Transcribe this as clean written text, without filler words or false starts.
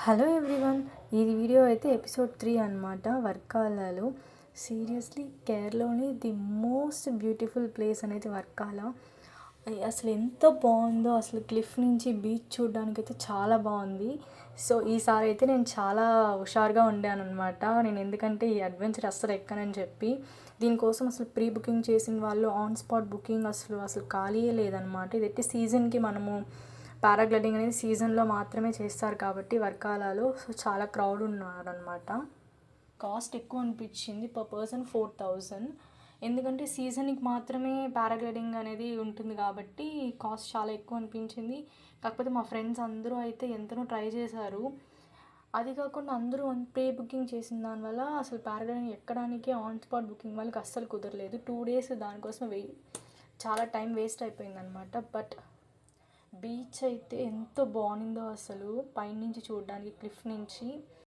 Hello everyone, ఈ video అయితే episode 3 అనమాట. వర్కాలలో సీరియస్లీ కేరళలోని ది మోస్ట్ బ్యూటిఫుల్ ప్లేస్ అనేది వర్కాల. అసలు ఎంత బాగుందో, అసలు క్లిఫ్ నుంచి బీచ్ చూడడానికి అయితే చాలా బాగుంది. సో ఈసారి అయితే నేను చాలా హుషారుగా ఉండాను అనమాట. నేను ఎందుకంటే ఈ అడ్వెంచర్ అస్సలు ఎక్కనని చెప్పి దీనికోసం అసలు ప్రీ బుకింగ్ చేసిన వాళ్ళు ఆన్ స్పాట్ బుకింగ్ అసలు ఖాళీయే లేదనమాట. ఇదైతే సీజన్కి మనము పారాగ్లైడింగ్ అనేది సీజన్లో మాత్రమే చేస్తారు కాబట్టి వర్కాలలో సో చాలా క్రౌడ్ ఉన్నారనమాట. కాస్ట్ ఎక్కువ అనిపించింది, పర్ పర్సన్ 4000. ఎందుకంటే సీజన్కి మాత్రమే పారాగ్లైడింగ్ అనేది ఉంటుంది కాబట్టి కాస్ట్ చాలా ఎక్కువ అనిపించింది. కాకపోతే మా ఫ్రెండ్స్ అందరూ అయితే ఎంతనో ట్రై చేశారు. అది కాకుండా అందరూ ప్రీ బుకింగ్ చేసిన దానివల్ల అసలు పారాగ్లైడింగ్ ఎక్కడానికి ఆన్ స్పాట్ బుకింగ్ వాళ్ళకి అస్సలు కుదరలేదు. 2 days దానికోసం చాలా టైం వేస్ట్ అయిపోయిందనమాట. బట్ బీచ్ అయితే ఎంత బాగుందో అసలు పైనుంచి చూడడానికి క్లిఫ్ నుంచి